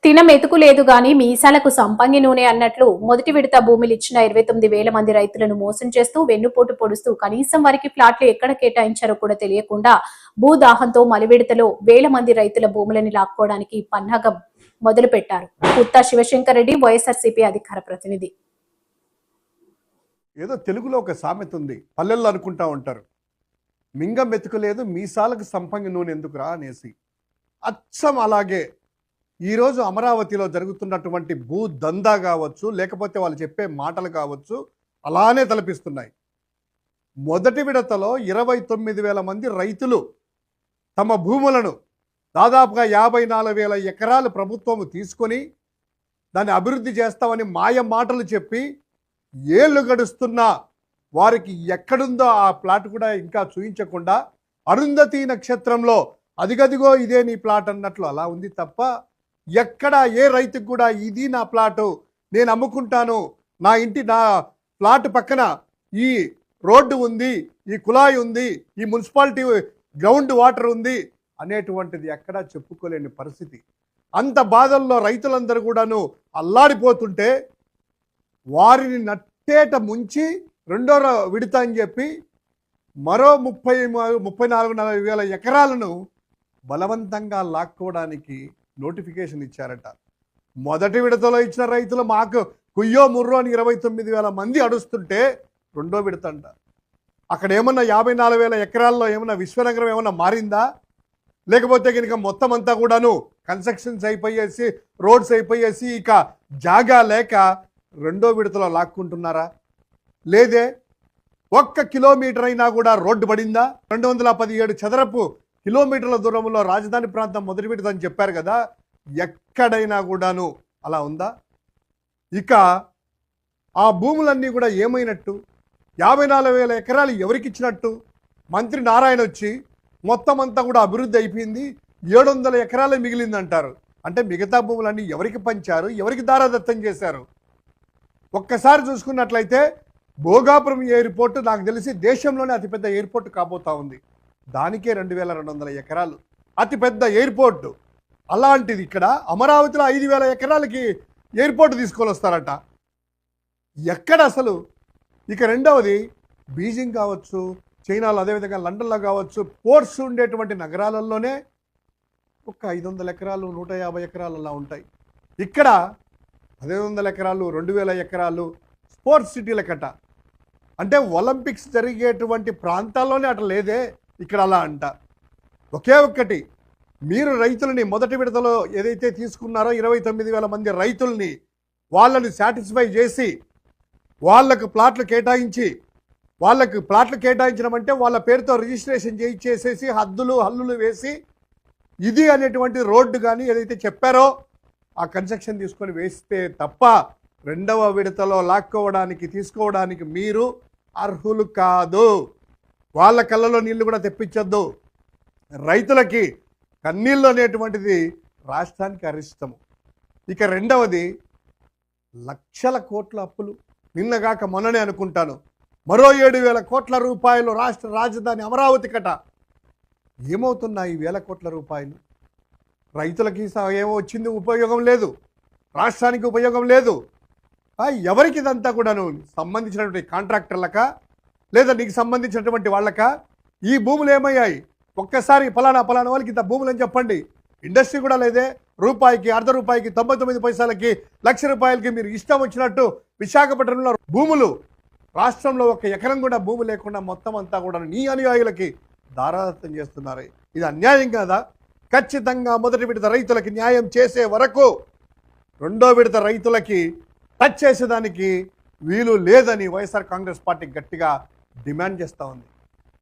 తిన మెతుకు లేదు గాని మీసాలకు సంపంగి నూనె అన్నట్లు మొదటి విడత భూములు ఇచ్చిన 29,000 మంది రైతులను మోసం చేస్తూ వెన్నుపోటు పొడుస్తూ కనీసం వారికి ఫ్లాట్లు ఎక్కడ కేటాయించారో కూడా తెలియకుండా భూదాహంతో మలి విడతలో వేల మంది రైతుల భూములని లాక్కోవడానికి పన్నాగం మొదలు పెట్టారు. పుత్తా శివశంకర్ రెడ్డి, వైఎస్ఆర్సీపీ అధికార ప్రతినిధి. ఏదో తెలుగులో ఒక సామెత ఉంది, పల్లెల్లో అనుకుంటా ఉంటారు, మింగం మెతుకు లేదు మీసాలకు సంపంగి నూనె ఎందుకురా అనేసి. అచ్చం అలాగే ఈరోజు అమరావతిలో జరుగుతున్నటువంటి భూ దందా కావచ్చు, లేకపోతే వాళ్ళు చెప్పే మాటలు కావచ్చు, అలానే తలపిస్తున్నాయి. మొదటి విడతలో 29,000 మంది రైతులు తమ భూములను దాదాపుగా 54,000 ఎకరాలు ప్రభుత్వం తీసుకొని దాన్ని అభివృద్ధి చేస్తామని మాయ మాటలు చెప్పి ఏళ్ళు గడుస్తున్నా వారికి ఎక్కడుందో ఆ ప్లాట్ కూడా ఇంకా చూయించకుండా అరుంధతి నక్షత్రంలో అదిగదిగో ఇదే నీ ప్లాట్ అన్నట్లు అలా ఉంది తప్ప ఎక్కడ ఏ రైతుకు కూడా ఇది నా ప్లాటు, నేను అమ్ముకుంటాను, నా ప్లాట్ పక్కన ఈ రోడ్డు ఉంది, ఈ కుళాయి ఉంది, ఈ మున్సిపాలిటీ గ్రౌండ్ వాటర్ ఉంది అనేటువంటిది ఎక్కడా చెప్పుకోలేని పరిస్థితి. అంత బాధల్లో రైతులందరూ కూడాను అల్లాడిపోతుంటే వారిని నట్టేట ముంచి రెండో విడత అని చెప్పి మరో 34,000 ఎకరాలను బలవంతంగా లాక్కోవడానికి నోటిఫికేషన్ ఇచ్చారట. మొదటి విడతలో ఇచ్చిన రైతులు మాకు కుయ్యో ముర్రో అని 29,000 మంది అడుస్తుంటే రెండో విడత అంట. అక్కడ ఏమన్నా 54,000 ఎకరాల్లో ఏమన్నా విశ్వనగరం ఏమన్నా మారిందా? లేకపోతే కనుక మొత్తం అంతా కూడాను కన్స్ట్రక్షన్స్ అయిపోయేసి, రోడ్స్ అయిపోయేసి ఇక జాగా లేక రెండో విడతలో లాక్కుంటున్నారా? లేదే. 1 కిలోమీటర్ అయినా కూడా రోడ్డు పడిందా? 217 చదరపు కిలోమీటర్ల దూరంలో రాజధాని ప్రాంతం మొదటి విడత అని చెప్పారు కదా, ఎక్కడైనా కూడాను అలా ఉందా? ఇక ఆ భూములన్నీ కూడా ఏమైనట్టు? 54,000 ఎకరాలు ఎవరికి ఇచ్చినట్టు? మంత్రి నారాయణ వచ్చి మొత్తం అంతా కూడా అభివృద్ధి అయిపోయింది, 700 ఎకరాలే మిగిలిందంటారు. అంటే మిగతా భూములన్నీ ఎవరికి పంచారు, ఎవరికి దారాదత్తం చేశారు? ఒక్కసారి చూసుకున్నట్లయితే భోగాపురం ఎయిర్పోర్టు నాకు తెలిసి దేశంలోనే అతిపెద్ద ఎయిర్పోర్ట్ కాబోతా ఉంది. దానికే 2,200 ఎకరాలు అతిపెద్ద ఎయిర్పోర్టు. అలాంటిది ఇక్కడ అమరావతిలో 5,000 ఎకరాలకి ఎయిర్పోర్ట్ తీసుకొని వస్తారట. ఎక్కడ అసలు? ఇక రెండవది బీజింగ్ కావచ్చు, చైనాలో, అదేవిధంగా లండన్లో కావచ్చు, పోర్ట్స్ ఉండేటువంటి నగరాలలోనే ఒక 500 ఎకరాలు, 150 ఎకరాలు అలా ఉంటాయి. ఇక్కడ 1,500 ఎకరాలు, 2,000 ఎకరాలు స్పోర్ట్స్ సిటీలకట. అంటే ఒలింపిక్స్ జరిగేటువంటి ప్రాంతాల్లోనే అట్లా లేదే, ఇక్కడ అలా అంట. ఒకే ఒక్కటి, మీరు రైతులని మొదటి విడతలో ఏదైతే తీసుకున్నారో 29,000 మంది రైతుల్ని వాళ్ళని సాటిస్ఫై చేసి వాళ్ళకు ప్లాట్లు కేటాయించడం అంటే వాళ్ళ పేరుతో రిజిస్ట్రేషన్ చేసేసి హల్లులు వేసి ఇది అనేటువంటి రోడ్డు కానీ ఏదైతే చెప్పారో ఆ కన్స్ట్రక్షన్ తీసుకొని వేస్తే తప్ప రెండవ విడతలో తీసుకోవడానికి మీరు అర్హులు కాదు. వాళ్ళ కళ్ళలో నీళ్లు కూడా తెప్పించొద్దు. రైతులకి కన్నీళ్ళు అనేటువంటిది రాష్ట్రానికి అరిష్టము. ఇక రెండవది, లక్షల కోట్ల అప్పులు. నిన్నగాక మొన్ననే అనుకుంటాను మరో 7,000 కోట్ల రూపాయలు రాష్ట్ర రాజధాని అమరావతి కట. ఏమవుతున్నాయి 1,000 కోట్ల రూపాయలు? రైతులకి ఏమో వచ్చింది, ఉపయోగం లేదు, రాష్ట్రానికి ఉపయోగం లేదు. ఎవరికి ఇదంతా కూడాను సంబంధించినటువంటి కాంట్రాక్టర్లకా, లేదా నీకు సంబంధించినటువంటి వాళ్ళకా? ఈ భూములు ఏమయ్యాయి? ఒక్కసారి ఫలానా వాళ్ళకి ఇంత భూములు అని చెప్పండి. ఇండస్ట్రీ కూడా లేదే. రూపాయికి, అర్ధ రూపాయికి, 99 పైసలకి, ₹1,00,000కి మీరు ఇష్టం వచ్చినట్టు విశాఖపట్నంలో భూములు, రాష్ట్రంలో 1 ఎకరం కూడా భూమి లేకుండా మొత్తం అంతా కూడా నీ అనుయాయులకి దారాదత్తం చేస్తున్నారు. ఇది అన్యాయం కాదా? ఖచ్చితంగా మొదటి విడత రైతులకి న్యాయం చేసే వరకు రెండో విడత రైతులకి టచ్ చేసేదానికి వీలు లేదని వైఎస్ఆర్ కాంగ్రెస్ పార్టీ గట్టిగా డిమాండ్ చేస్తూ ఉంది.